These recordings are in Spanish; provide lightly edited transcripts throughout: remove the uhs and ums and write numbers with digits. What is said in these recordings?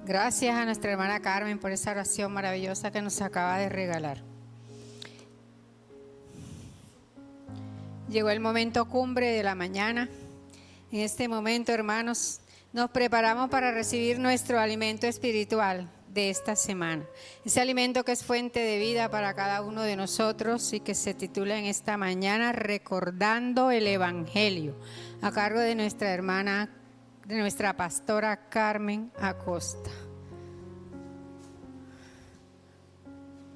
Gracias a nuestra hermana Carmen por esa oración maravillosa que nos acaba de regalar. Llegó el momento cumbre de la mañana. En este momento, hermanos, nos preparamos para recibir nuestro alimento espiritual de esta semana. Ese alimento que es fuente de vida para cada uno de nosotros y que se titula en esta mañana Recordando el Evangelio, a cargo de nuestra hermana, de nuestra pastora Carmen Acosta.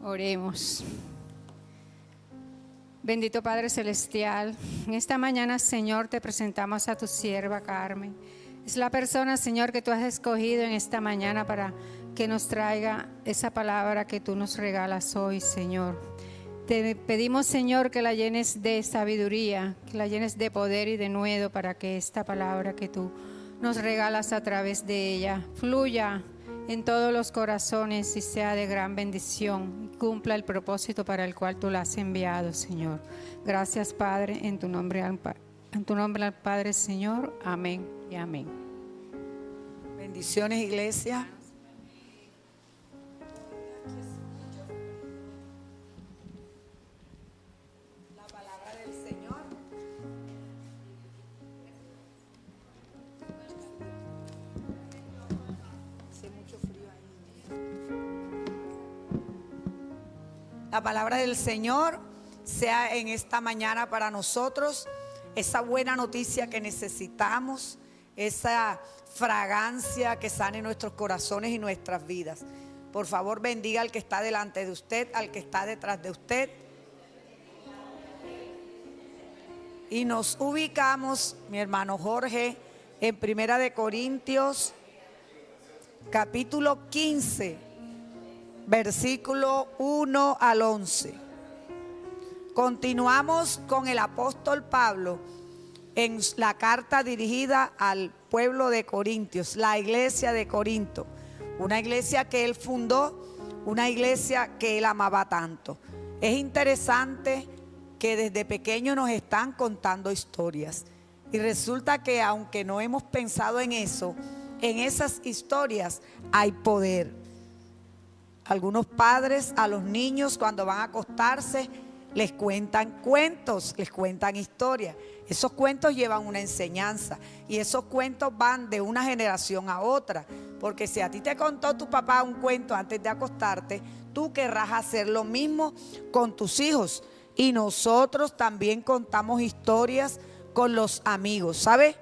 Oremos. Bendito Padre Celestial, en esta mañana, Señor, te presentamos a tu sierva Carmen. Es la persona, Señor, que tú has escogido en esta mañana para que nos traiga esa palabra que tú nos regalas hoy, Señor. Te pedimos, Señor, que la llenes de sabiduría, que la llenes de poder y de nuevo para que esta palabra que tú nos regalas a través de ella fluya en todos los corazones y sea de gran bendición y cumpla el propósito para el cual tú la has enviado, Señor. Gracias, Padre, en tu nombre al Padre, Señor. Amén y amén. Bendiciones, iglesia. La palabra del Señor. Hace mucho frío ahí. La palabra del Señor sea en esta mañana para nosotros esa buena noticia que necesitamos, esa fragancia que sane nuestros corazones y nuestras vidas. Por favor, bendiga al que está delante de usted, al que está detrás de usted. Y nos ubicamos, mi hermano Jorge, en Primera de Corintios, capítulo 15, versículo 1 al 11. Continuamos con el apóstol Pablo en la carta dirigida al pueblo de Corintios, la iglesia de Corinto, una iglesia que él fundó, una iglesia que él amaba tanto. Es interesante que desde pequeño nos están contando historias y resulta que aunque no hemos pensado en eso, en esas historias hay poder. Algunos padres a los niños cuando van a acostarse les cuentan cuentos, les cuentan historias. Esos cuentos llevan una enseñanza y esos cuentos van de una generación a otra. Porque si a ti te contó tu papá un cuento antes de acostarte, tú querrás hacer lo mismo con tus hijos. Y nosotros también contamos historias con los amigos. ¿Sabes?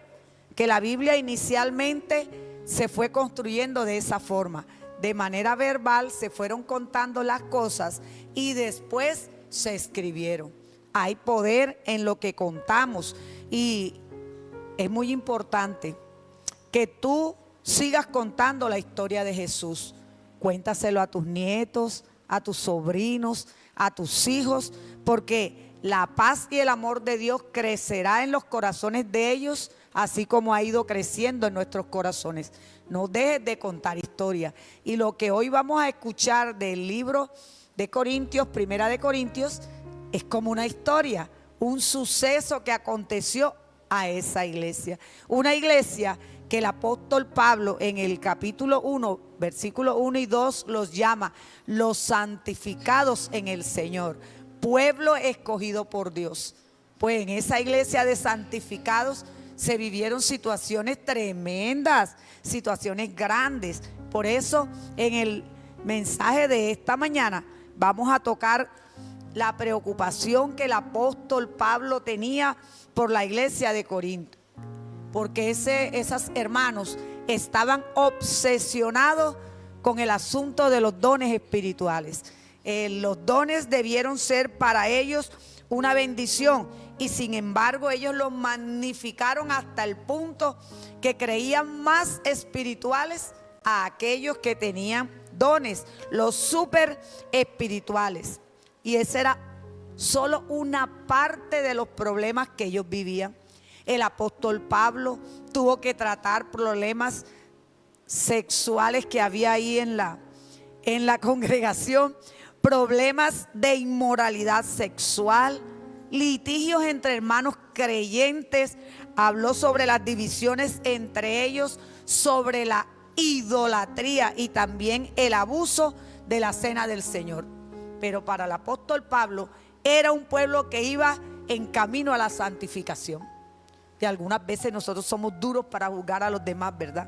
Que la Biblia inicialmente se fue construyendo de esa forma. De manera verbal se fueron contando las cosas y después se escribieron. Hay poder en lo que contamos y es muy importante que tú sigas contando la historia de Jesús. Cuéntaselo a tus nietos, a tus sobrinos, a tus hijos, porque la paz y el amor de Dios crecerá en los corazones de ellos, así como ha ido creciendo en nuestros corazones. No dejes de contar historias. Y lo que hoy vamos a escuchar del libro de Corintios, Primera de Corintios, es como una historia, un suceso que aconteció a esa iglesia. Una iglesia que el apóstol Pablo en el capítulo 1, versículo 1 y 2 los llama los santificados en el Señor, pueblo escogido por Dios. Pues en esa iglesia de santificados se vivieron situaciones tremendas, situaciones grandes. Por eso en el mensaje de esta mañana vamos a tocar la preocupación que el apóstol Pablo tenía por la iglesia de Corinto. Porque esos hermanos estaban obsesionados con el asunto de los dones espirituales. Los dones debieron ser para ellos una bendición y sin embargo ellos los magnificaron hasta el punto que creían más espirituales a aquellos que tenían dones, los super espirituales. Y esa era solo una parte de los problemas que ellos vivían. El apóstol Pablo tuvo que tratar problemas sexuales que había ahí en la congregación, problemas de inmoralidad sexual, litigios entre hermanos creyentes. Habló sobre las divisiones entre ellos, sobre la idolatría y también el abuso de la cena del Señor. Pero para el apóstol Pablo era un pueblo que iba en camino a la santificación. Y algunas veces nosotros somos duros para juzgar a los demás, ¿verdad?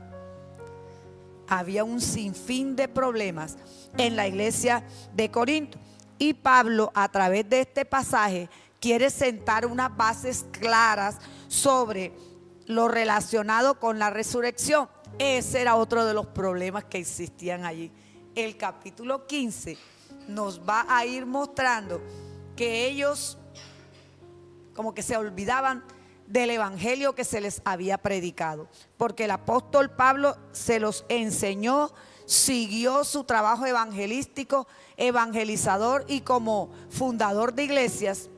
Había un sinfín de problemas en la iglesia de Corinto. Y Pablo, a través de este pasaje, quiere sentar unas bases claras sobre lo relacionado con la resurrección. Ese era otro de los problemas que existían allí. El capítulo 15 nos va a ir mostrando que ellos como que se olvidaban del evangelio que se les había predicado, porque el apóstol Pablo se los enseñó, siguió su trabajo evangelístico, evangelizador y como fundador de iglesias,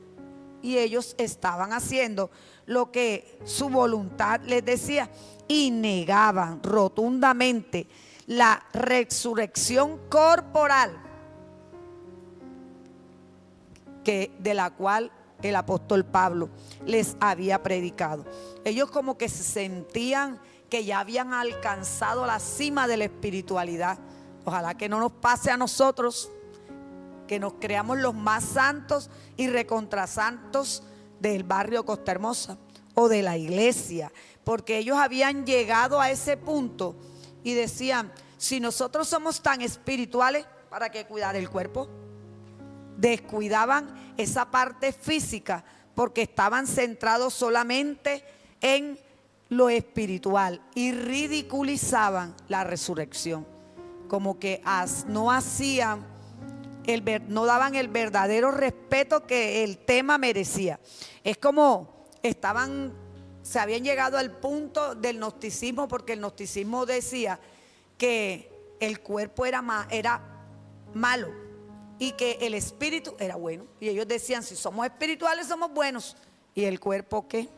y ellos estaban haciendo lo que su voluntad les decía y negaban rotundamente la resurrección corporal de la cual el apóstol Pablo les había predicado. Ellos como que se sentían que ya habían alcanzado la cima de la espiritualidad. Ojalá que no nos pase a nosotros, que nos creamos los más santos y recontrasantos del barrio Costa Hermosa o de la iglesia, porque ellos habían llegado a ese punto y decían, si nosotros somos tan espirituales, ¿para qué cuidar el cuerpo? Descuidaban esa parte física porque estaban centrados solamente en lo espiritual y ridiculizaban la resurrección, como que no hacían no daban el verdadero respeto que el tema merecía. Es como se habían llegado al punto del gnosticismo, porque el gnosticismo decía que el cuerpo era malo y que el espíritu era bueno. Y ellos decían, si somos espirituales somos buenos. ¿Y el cuerpo qué?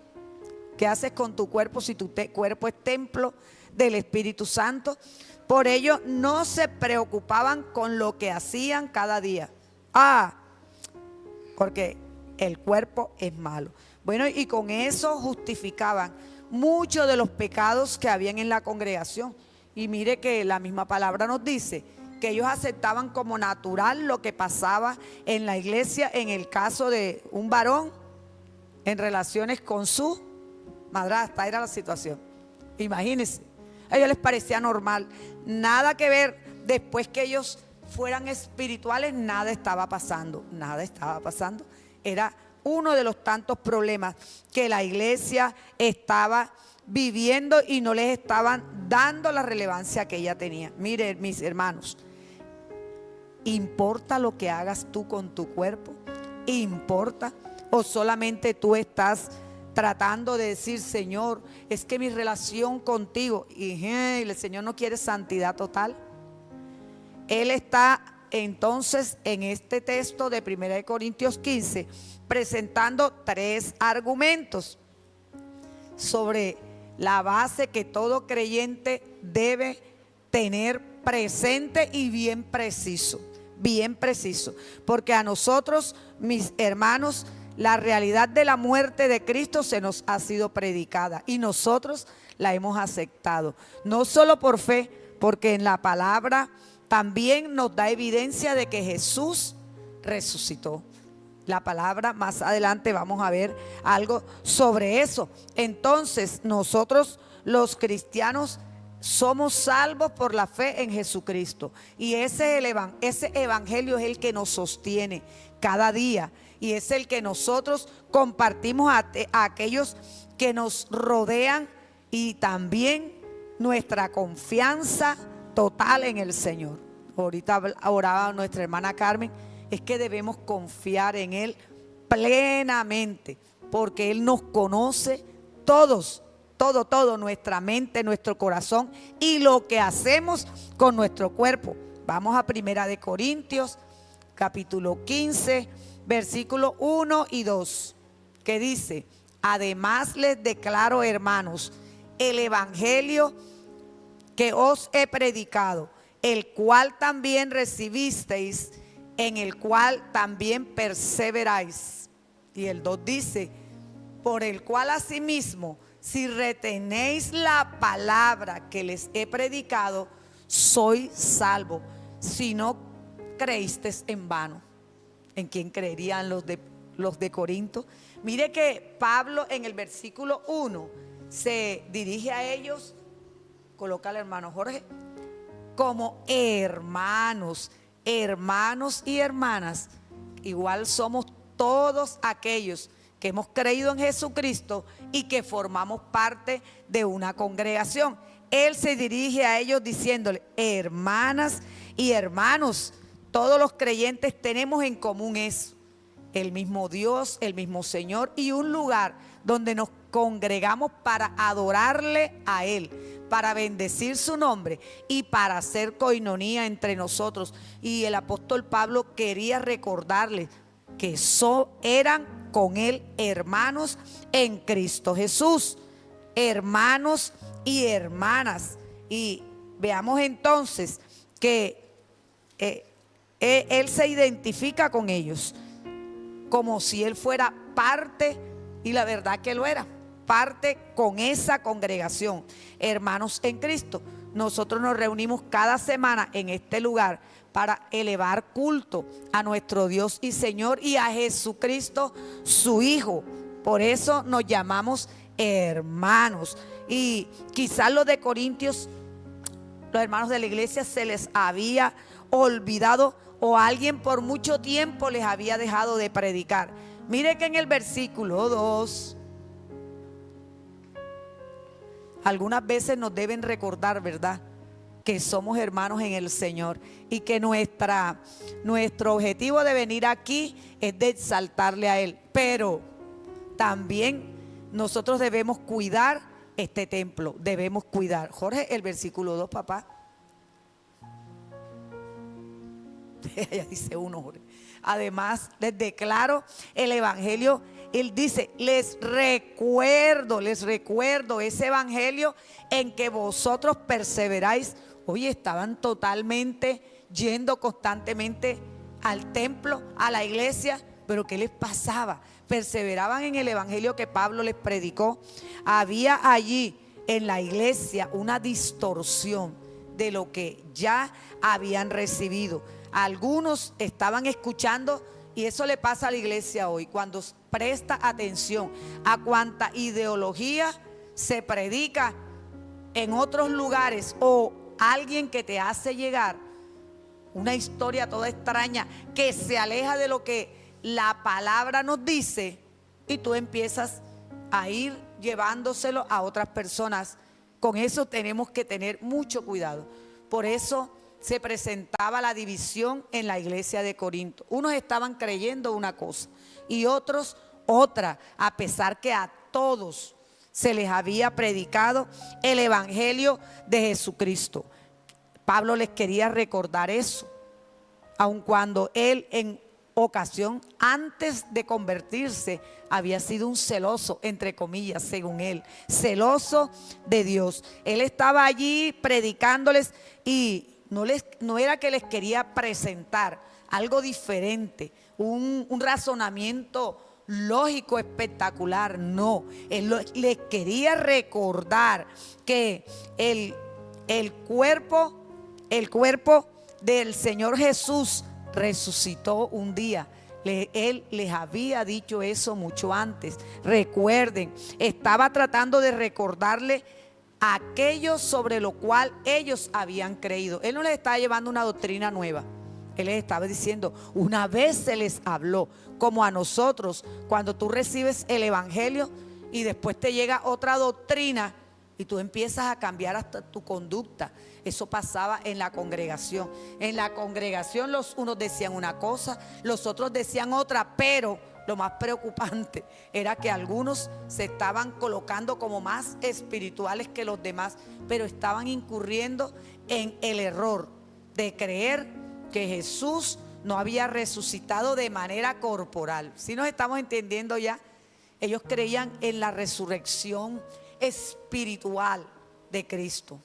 ¿Qué haces con tu cuerpo si tu cuerpo es templo del Espíritu Santo? Por ello no se preocupaban con lo que hacían cada día. Porque el cuerpo es malo. Bueno, y con eso justificaban muchos de los pecados que habían en la congregación. Y mire que la misma palabra nos dice que ellos aceptaban como natural lo que pasaba en la iglesia en el caso de un varón en relaciones con su madrastra. Era la situación. Imagínense, a ellos les parecía normal, nada que ver. Después que ellos fueran espirituales, nada estaba pasando. Era uno de los tantos problemas que la iglesia estaba viviendo y no les estaban dando la relevancia que ella tenía. Mire, mis hermanos, ¿importa lo que hagas tú con tu cuerpo? ¿Importa? ¿O solamente tú estás tratando de decir, Señor, es que mi relación contigo, y el Señor no quiere santidad total? Él está entonces en este texto de 1 Corintios 15 presentando 3 argumentos sobre la base que todo creyente debe tener presente y bien preciso, porque a nosotros, mis hermanos, la realidad de la muerte de Cristo se nos ha sido predicada y nosotros la hemos aceptado, no solo por fe, porque en la palabra también nos da evidencia de que Jesús resucitó. La palabra, más adelante vamos a ver algo sobre eso. Entonces, nosotros los cristianos somos salvos por la fe en Jesucristo. Y ese evangelio es el que nos sostiene cada día. Y es el que nosotros compartimos a aquellos que nos rodean, y también nuestra confianza total en el Señor. Ahorita oraba nuestra hermana Carmen, es que debemos confiar en Él plenamente, porque Él nos conoce todos, todo, nuestra mente, nuestro corazón y lo que hacemos con nuestro cuerpo. Vamos a 1 Corintios, capítulo 15, versículos 1 y 2, que dice: además les declaro, hermanos, el evangelio que os he predicado, el cual también recibisteis, en el cual también perseveráis. Y el 2 dice: por el cual asimismo si retenéis la palabra que les he predicado, soy salvo. Si no creísteis en vano. ¿En quién creerían los de Corinto? Mire que Pablo en el versículo 1 se dirige a ellos, coloca al hermano Jorge, como hermanos, hermanos y hermanas. Igual somos todos aquellos que hemos creído en Jesucristo y que formamos parte de una congregación. Él se dirige a ellos diciéndole, hermanas y hermanos, todos los creyentes tenemos en común eso, el mismo Dios, el mismo Señor y un lugar donde nos congregamos para adorarle a Él, para bendecir su nombre y para hacer coinonía entre nosotros. Y el apóstol Pablo quería recordarles que eran con Él hermanos en Cristo Jesús, hermanos y hermanas. Y veamos entonces que Él se identifica con ellos como si Él fuera parte, y la verdad que lo era, parte con esa congregación, hermanos en Cristo. Nosotros nos reunimos cada semana en este lugar para elevar culto a nuestro Dios y Señor y a Jesucristo, su Hijo. Por eso nos llamamos hermanos. Y quizás los de Corintios, los hermanos de la iglesia, se les había olvidado o alguien por mucho tiempo les había dejado de predicar. Mire que en el versículo 2, algunas veces nos deben recordar, ¿verdad?, que somos hermanos en el Señor y que nuestro objetivo de venir aquí es de exaltarle a Él. Pero también nosotros debemos cuidar este templo, debemos cuidar. Jorge, el versículo 2, papá. Ya dice uno, Jorge. Además, les declaro el evangelio. Él dice, les recuerdo ese evangelio en que vosotros perseveráis. Oye, estaban totalmente yendo constantemente al templo, a la iglesia, pero ¿qué les pasaba? Perseveraban en el evangelio que Pablo les predicó. Había allí en la iglesia una distorsión de lo que ya habían recibido. Algunos estaban escuchando, y eso le pasa a la iglesia hoy, cuando presta atención a cuánta ideología se predica en otros lugares, o alguien que te hace llegar una historia toda extraña que se aleja de lo que la palabra nos dice, y tú empiezas a ir llevándoselo a otras personas. Con eso tenemos que tener mucho cuidado. Por eso se presentaba la división en la iglesia de Corinto. Unos estaban creyendo una cosa y otros otra, a pesar que a todos se les había predicado el evangelio de Jesucristo. Pablo les quería recordar eso, aun cuando él en ocasión antes de convertirse había sido un celoso, entre comillas, según él, celoso de Dios. Él estaba allí predicándoles y no era que les quería presentar algo diferente, un razonamiento lógico espectacular, no. Él les quería recordar que el cuerpo del Señor Jesús resucitó un día. Él les había dicho eso mucho antes. Recuerden, estaba tratando de recordarle aquello sobre lo cual ellos habían creído. Él no les estaba llevando una doctrina nueva. Él les estaba diciendo, una vez se les habló, como a nosotros, cuando tú recibes el evangelio y después te llega otra doctrina y tú empiezas a cambiar hasta tu conducta. Eso pasaba en la congregación. En la congregación los unos decían una cosa, los otros decían otra, pero lo más preocupante era que algunos se estaban colocando como más espirituales que los demás, pero estaban incurriendo en el error de creer que Jesús no había resucitado de manera corporal. Si nos estamos entendiendo ya, ellos creían en la resurrección espiritual de Cristo,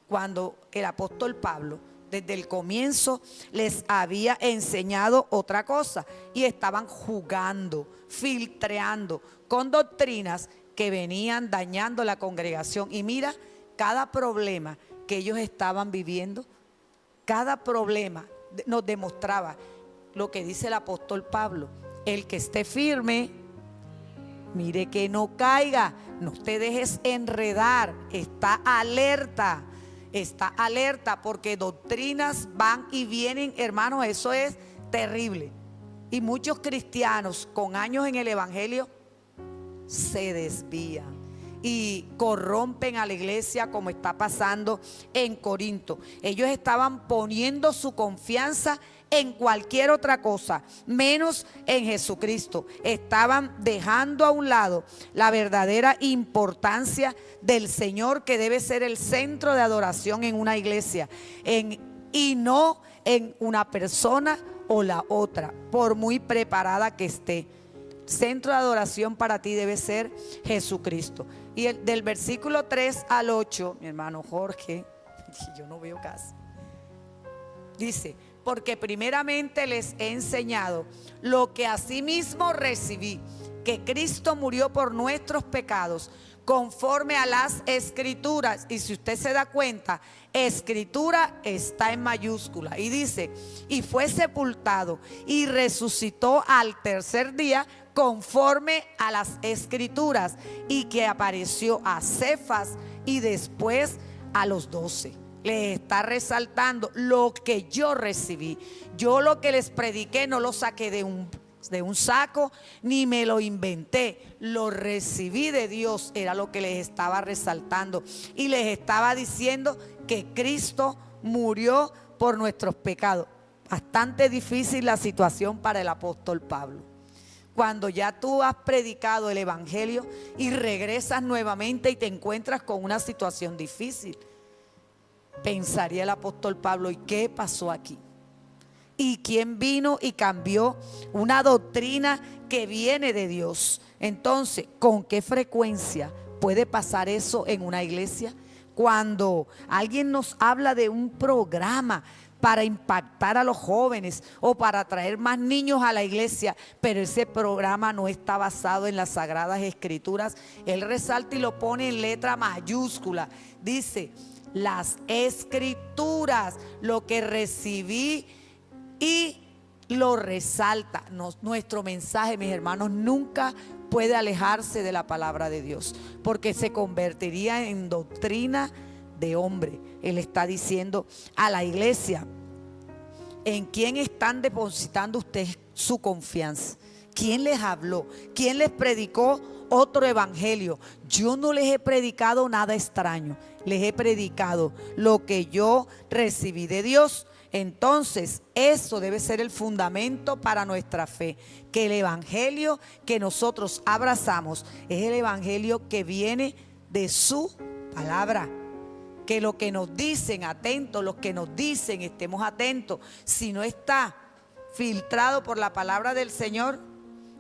cuando el apóstol Pablo desde el comienzo les había enseñado otra cosa, y estaban jugando, filtreando con doctrinas que venían dañando la congregación. Y mira, cada problema que ellos estaban viviendo, cada problema nos demostraba lo que dice el apóstol Pablo: el que esté firme, mire que no caiga, no te dejes enredar, está alerta, porque doctrinas van y vienen, hermanos, eso es terrible. Y muchos cristianos con años en el evangelio se desvían y corrompen a la iglesia, como está pasando en Corinto. Ellos estaban poniendo su confianza en cualquier otra cosa, menos en Jesucristo. Estaban dejando a un lado la verdadera importancia del Señor, que debe ser el centro de adoración en una iglesia, y no en una persona o la otra, por muy preparada que esté. Centro de adoración para ti debe ser Jesucristo. Y del versículo 3 al 8, mi hermano Jorge, yo no veo casi, dice: porque primeramente les he enseñado lo que asimismo recibí, que Cristo murió por nuestros pecados, conforme a las Escrituras. Y si usted se da cuenta, Escritura está en mayúscula. Y dice: y fue sepultado y resucitó al tercer día, conforme a las Escrituras, y que apareció a Cefas y después a los 12. Les está resaltando lo que yo recibí. Yo lo que les prediqué no lo saqué de un saco, ni me lo inventé, lo recibí de Dios. Era lo que les estaba resaltando, y les estaba diciendo que Cristo murió por nuestros pecados. Bastante difícil la situación para el apóstol Pablo. Cuando ya tú has predicado el evangelio y regresas nuevamente y te encuentras con una situación difícil, pensaría el apóstol Pablo: ¿y qué pasó aquí? ¿Y quién vino y cambió una doctrina que viene de Dios? Entonces, ¿con qué frecuencia puede pasar eso en una iglesia? Cuando alguien nos habla de un programa para impactar a los jóvenes o para traer más niños a la iglesia, pero ese programa no está basado en las Sagradas Escrituras, él resalta y lo pone en letra mayúscula. Dice: las Escrituras, lo que recibí, y lo resalta. Nuestro mensaje, mis hermanos, nunca puede alejarse de la palabra de Dios, porque se convertiría en doctrina de hombre. Él está diciendo a la iglesia: ¿en quién están depositando ustedes su confianza? ¿Quién les habló? ¿Quién les predicó otro evangelio? Yo no les he predicado nada extraño, les he predicado lo que yo recibí de Dios. Entonces, eso debe ser el fundamento para nuestra fe, que el evangelio que nosotros abrazamos es el evangelio que viene de su palabra. Que lo que nos dicen, atentos, los que nos dicen, estemos atentos. Si no está filtrado por la palabra del Señor,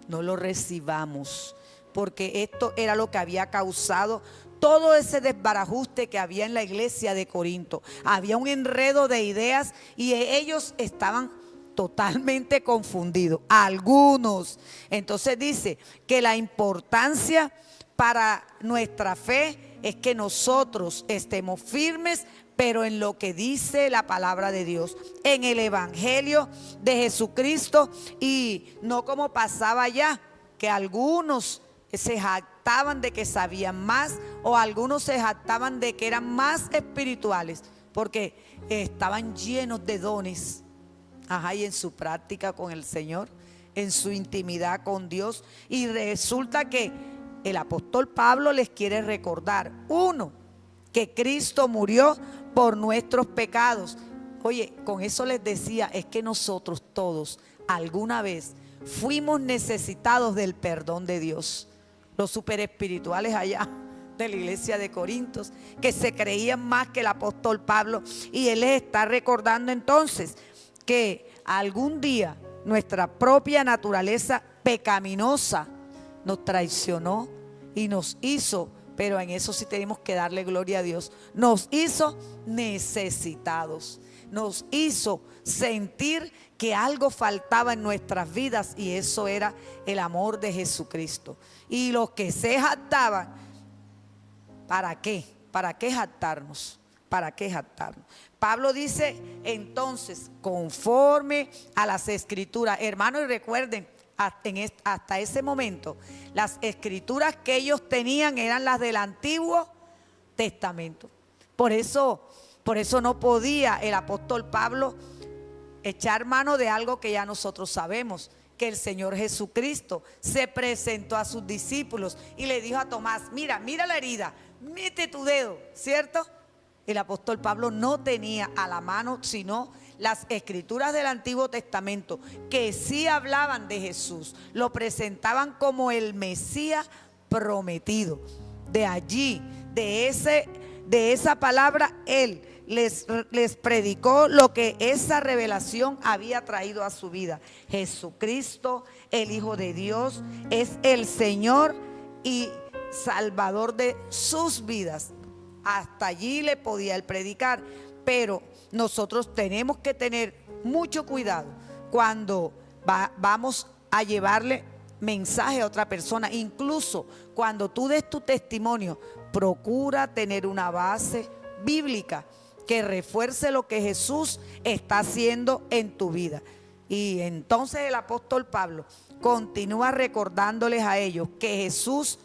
no lo recibamos, porque esto era lo que había causado todo ese desbarajuste que había en la iglesia de Corinto. Había un enredo de ideas y ellos estaban totalmente confundidos, algunos. Entonces dice que la importancia para nuestra fe es que nosotros estemos firmes, pero en lo que dice la palabra de Dios, en el evangelio de Jesucristo, y no como pasaba allá, que algunos se jactaban de que sabían más, o algunos se jactaban de que eran más espirituales, porque estaban llenos de dones. Y en su práctica con el Señor, en su intimidad con Dios. Y resulta que el apóstol Pablo les quiere recordar: uno, que Cristo murió por nuestros pecados. Oye, con eso les decía, es que nosotros todos alguna vez fuimos necesitados del perdón de Dios. Los super espirituales allá de la iglesia de Corintios, que se creían más que el apóstol Pablo, y él les está recordando entonces que algún día nuestra propia naturaleza pecaminosa nos traicionó y nos hizo pero en eso sí tenemos que darle gloria a Dios. Nos hizo necesitados, nos hizo sentir que algo faltaba en nuestras vidas, y eso era el amor de Jesucristo. Y los que se jactaban, ¿para qué? ¿Para qué jactarnos? ¿Para qué jactarnos? Pablo dice entonces, conforme a las escrituras. Hermanos, y recuerden, hasta ese momento, las escrituras que ellos tenían eran las del Antiguo Testamento. Por eso no podía el apóstol Pablo echar mano de algo que ya nosotros sabemos, que el Señor Jesucristo se presentó a sus discípulos y le dijo a Tomás: mira la herida, mete tu dedo, ¿cierto? El apóstol Pablo no tenía a la mano sino las escrituras del Antiguo Testamento, que sí hablaban de Jesús, lo presentaban como el Mesías prometido. De allí, de esa palabra, él les predicó lo que esa revelación había traído a su vida. Jesucristo, el Hijo de Dios, es el Señor y Salvador de sus vidas. Hasta allí le podía él predicar, pero nosotros tenemos que tener mucho cuidado cuando vamos a llevarle mensaje a otra persona. Incluso cuando tú des tu testimonio, procura tener una base bíblica que refuerce lo que Jesús está haciendo en tu vida. Y entonces el apóstol Pablo continúa recordándoles a ellos que Jesús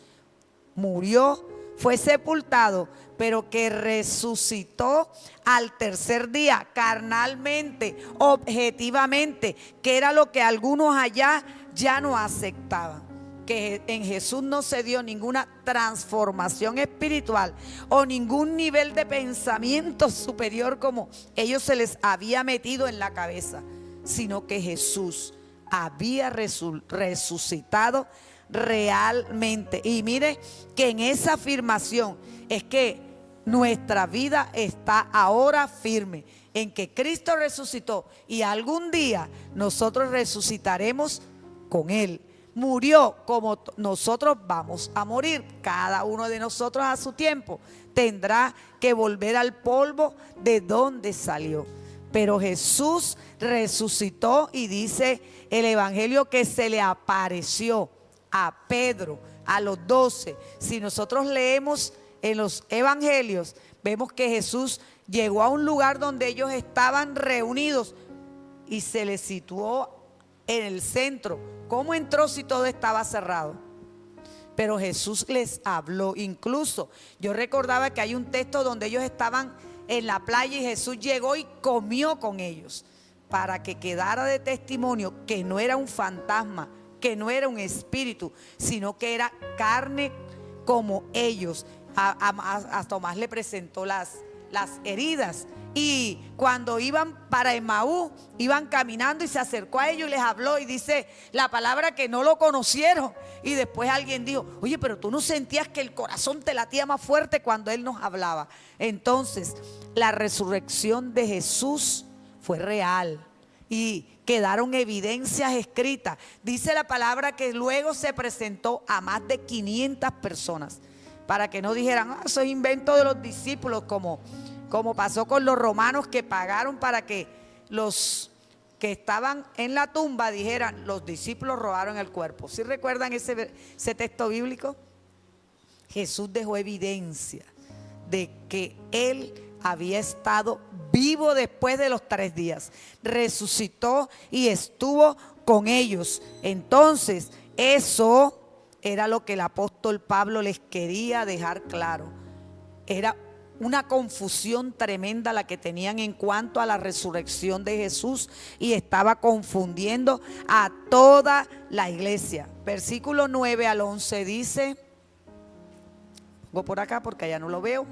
murió, fue sepultado, pero que resucitó al tercer día, carnalmente, objetivamente, que era lo que algunos allá ya no aceptaban. Que en Jesús no se dio ninguna transformación espiritual o ningún nivel de pensamiento superior como ellos se les había metido en la cabeza, sino que Jesús había resucitado realmente. Y mire que en esa afirmación es que nuestra vida está ahora firme, en que Cristo resucitó y algún día nosotros resucitaremos con Él. Murió como nosotros vamos a morir. Cada uno de nosotros a su tiempo tendrá que volver al polvo de donde salió. Pero Jesús resucitó, y dice el evangelio que se le apareció a Pedro, a los 12. Si nosotros leemos en los evangelios, vemos que Jesús llegó a un lugar donde ellos estaban reunidos y se les situó en el centro. ¿Cómo entró si todo estaba cerrado? Pero Jesús les habló. Incluso yo recordaba que hay un texto donde ellos estaban en la playa y Jesús llegó y comió con ellos, para que quedara de testimonio que no era un fantasma, que no era un espíritu, sino que era carne como ellos. A Tomás le presentó las heridas. Y cuando iban para Emaús, iban caminando y se acercó a ellos y les habló, y dice la palabra que no lo conocieron. Y después alguien dijo: oye, pero tú no sentías que el corazón te latía más fuerte cuando él nos hablaba. Entonces la resurrección de Jesús fue real y quedaron evidencias escritas. Dice la palabra que luego se presentó a más de 500 personas, para que no dijeran: eso es invento de los discípulos, como pasó con los romanos, que pagaron para que los que estaban en la tumba dijeran: los discípulos robaron el cuerpo. ¿Sí recuerdan ese texto bíblico? Jesús dejó evidencia de que Él había estado vivo después de los 3 días. Resucitó y estuvo con ellos. Entonces, eso era lo que el apóstol Pablo les quería dejar claro. Era una confusión tremenda la que tenían en cuanto a la resurrección de Jesús, y estaba confundiendo a toda la iglesia. Versículo 9 al 11 dice, pongo por acá porque allá no lo veo,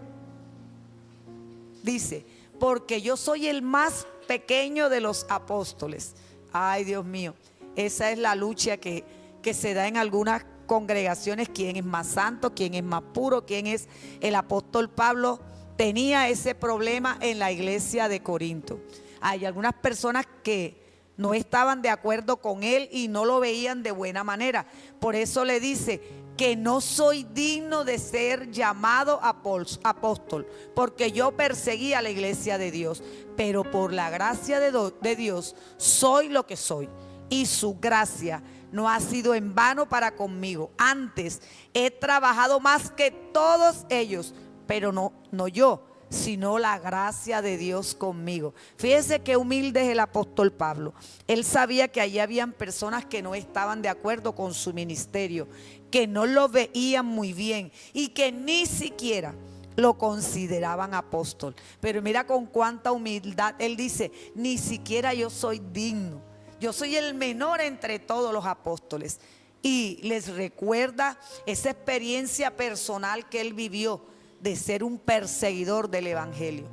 dice: porque yo soy el más pequeño de los apóstoles. Ay, Dios mío, esa es la lucha que se da en algunas congregaciones: quién es más santo, quién es más puro, quién es. El apóstol Pablo tenía ese problema en la iglesia de Corinto. Hay algunas personas que no estaban de acuerdo con él y no lo veían de buena manera. Por eso le dice: que no soy digno de ser llamado apóstol, porque yo perseguí a la iglesia de Dios, pero por la gracia de Dios soy lo que soy, y su gracia no ha sido en vano para conmigo. Antes he trabajado más que todos ellos, pero no yo, sino la gracia de Dios conmigo. Fíjese qué humilde es el apóstol Pablo. Él sabía que allí habían personas que no estaban de acuerdo con su ministerio, que no lo veían muy bien y que ni siquiera lo consideraban apóstol. Pero mira con cuánta humildad él dice: ni siquiera yo soy digno, yo soy el menor entre todos los apóstoles. Y les recuerda esa experiencia personal que él vivió de ser un perseguidor del evangelio,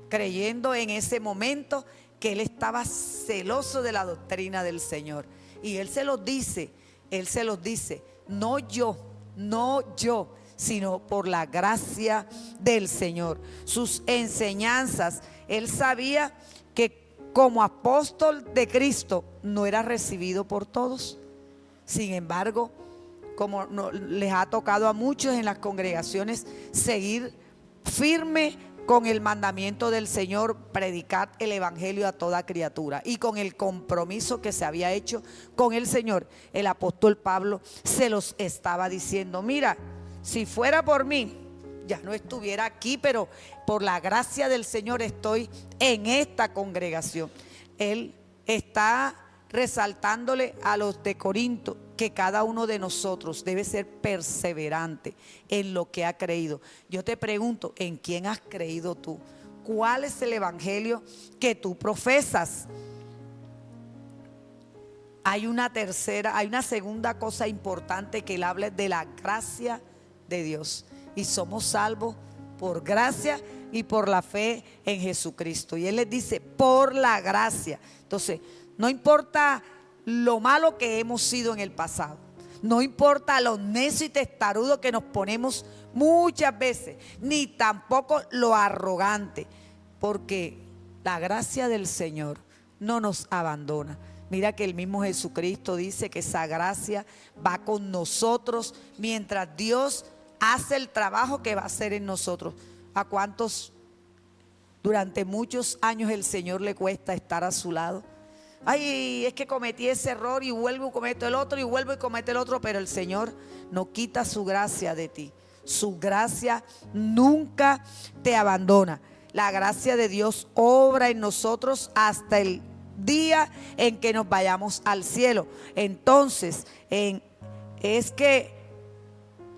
creyendo en ese momento que él estaba celoso de la doctrina del Señor. Y él se los dice, no yo, sino por la gracia del Señor. Sus enseñanzas, él sabía que como apóstol de Cristo no era recibido por todos. Sin embargo, como les ha tocado a muchos en las congregaciones, seguir firme con el mandamiento del Señor, predicar el evangelio a toda criatura, y con el compromiso que se había hecho con el Señor, el apóstol Pablo se los estaba diciendo: mira, si fuera por mí ya no estuviera aquí, pero por la gracia del Señor estoy en esta congregación. Él está resaltándole a los de Corinto que cada uno de nosotros debe ser perseverante en lo que ha creído. Yo te pregunto, ¿en quién has creído tú? ¿Cuál es el evangelio que tú profesas? Hay una segunda cosa importante que él habla de la gracia de Dios. Y somos salvos por gracia y por la fe en Jesucristo. Y él les dice, por la gracia. Entonces, no importa lo malo que hemos sido en el pasado, no importa lo necio y testarudo que nos ponemos muchas veces, ni tampoco lo arrogante, porque la gracia del Señor no nos abandona. Mira que el mismo Jesucristo dice que esa gracia va con nosotros mientras Dios hace el trabajo que va a hacer en nosotros. ¿A cuántos durante muchos años el Señor le cuesta estar a su lado? Ay, es que cometí ese error y vuelvo y cometo el otro y vuelvo y cometo el otro, pero el Señor no quita su gracia de ti. Su gracia nunca te abandona. La gracia de Dios obra en nosotros hasta el día en que nos vayamos al cielo. Entonces, es que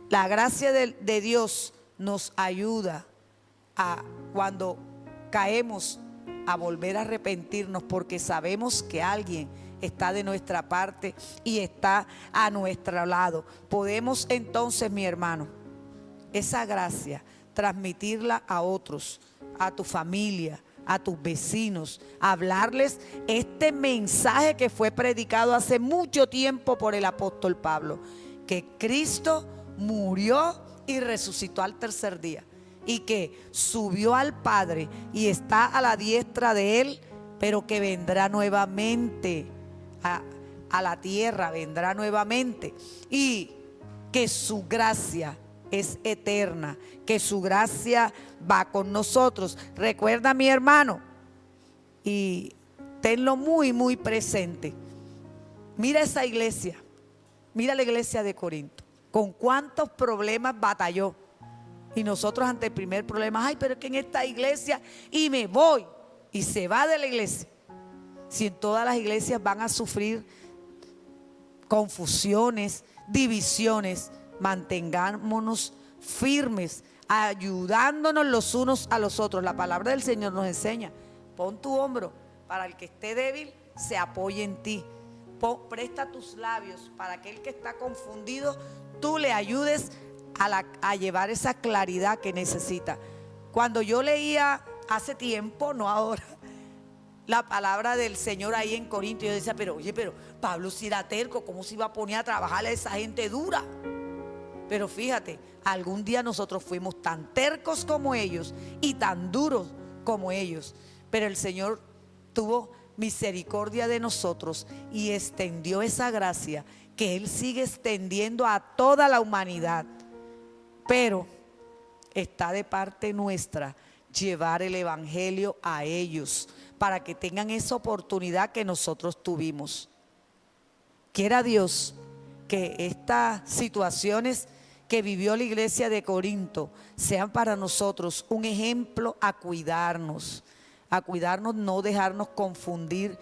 la gracia de Dios nos ayuda a cuando caemos a volver a arrepentirnos, porque sabemos que alguien está de nuestra parte y está a nuestro lado. Podemos entonces, mi hermano, esa gracia transmitirla a otros, a tu familia, a tus vecinos, hablarles este mensaje que fue predicado hace mucho tiempo por el apóstol Pablo, que Cristo murió y resucitó al tercer día, y que subió al Padre y está a la diestra de Él, pero que vendrá nuevamente a la tierra, vendrá nuevamente, y que su gracia es eterna, que su gracia va con nosotros. Recuerda, mi hermano, y tenlo muy, muy presente. Mira esa iglesia, mira la iglesia de Corinto, con cuántos problemas batalló. Y nosotros ante el primer problema, ay, pero es que en esta iglesia, y me voy, y se va de la iglesia. Si en todas las iglesias van a sufrir confusiones, divisiones, mantengámonos firmes, ayudándonos los unos a los otros. La palabra del Señor nos enseña, pon tu hombro para el que esté débil, se apoye en ti. Presta tus labios para aquel que está confundido, tú le ayudes a llevar esa claridad que necesita. Cuando yo leía hace tiempo, no ahora, la palabra del Señor ahí en Corinto, yo decía, pero Pablo si era terco, ¿cómo se iba a poner a trabajar a esa gente dura? Pero fíjate, algún día nosotros fuimos tan tercos como ellos y tan duros como ellos, pero el Señor tuvo misericordia de nosotros y extendió esa gracia que Él sigue extendiendo a toda la humanidad. Pero está de parte nuestra llevar el evangelio a ellos para que tengan esa oportunidad que nosotros tuvimos. Quiera Dios que estas situaciones que vivió la iglesia de Corinto sean para nosotros un ejemplo a cuidarnos, no dejarnos confundir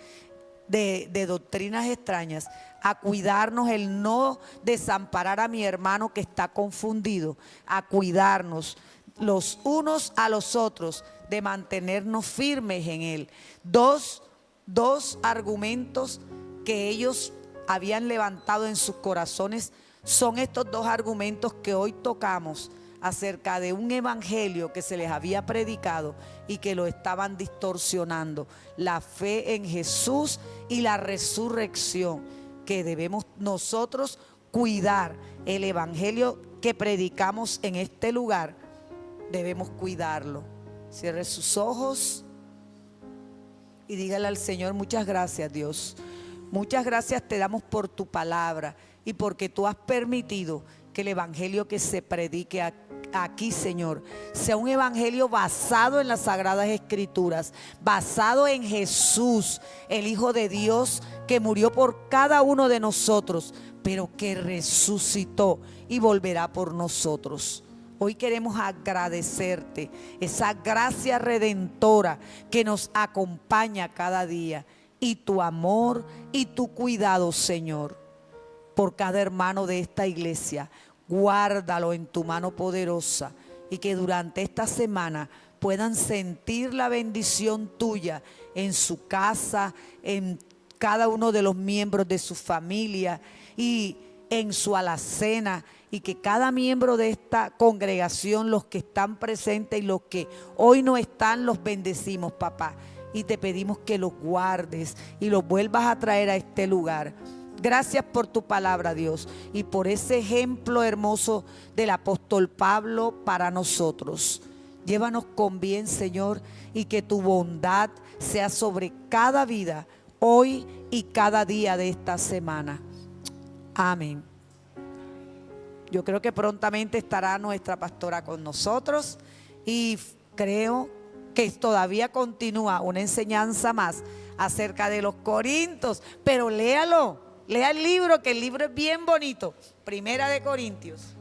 de doctrinas extrañas, a cuidarnos el no desamparar a mi hermano que está confundido, a cuidarnos los unos a los otros, de mantenernos firmes en Él. Dos argumentos que ellos habían levantado en sus corazones son estos dos argumentos que hoy tocamos acerca de un evangelio que se les había predicado y que lo estaban distorsionando: la fe en Jesús y la resurrección, que debemos nosotros cuidar. El evangelio que predicamos en este lugar debemos cuidarlo. Cierre sus ojos y dígale al Señor: muchas gracias, Dios. Muchas gracias te damos por tu palabra y porque tú has permitido que el evangelio que se predique aquí, Señor, sea un evangelio basado en las Sagradas Escrituras, basado en Jesús, el Hijo de Dios, que murió por cada uno de nosotros, pero que resucitó y volverá por nosotros. Hoy queremos agradecerte esa gracia redentora que nos acompaña cada día, y tu amor y tu cuidado, Señor, por cada hermano de esta iglesia. Guárdalo en tu mano poderosa y que durante esta semana puedan sentir la bendición tuya en su casa, en cada uno de los miembros de su familia y en su alacena, y que cada miembro de esta congregación, los que están presentes y los que hoy no están, los bendecimos, papá, y te pedimos que los guardes y los vuelvas a traer a este lugar. Gracias por tu palabra, Dios, y por ese ejemplo hermoso del apóstol Pablo para nosotros. Llévanos con bien, Señor, y que tu bondad sea sobre cada vida, hoy y cada día de esta semana. Amén. Yo creo que prontamente estará nuestra pastora con nosotros y creo que todavía continúa una enseñanza más acerca de los Corintios, pero léalo. Lea el libro, que el libro es bien bonito. Primera de Corintios.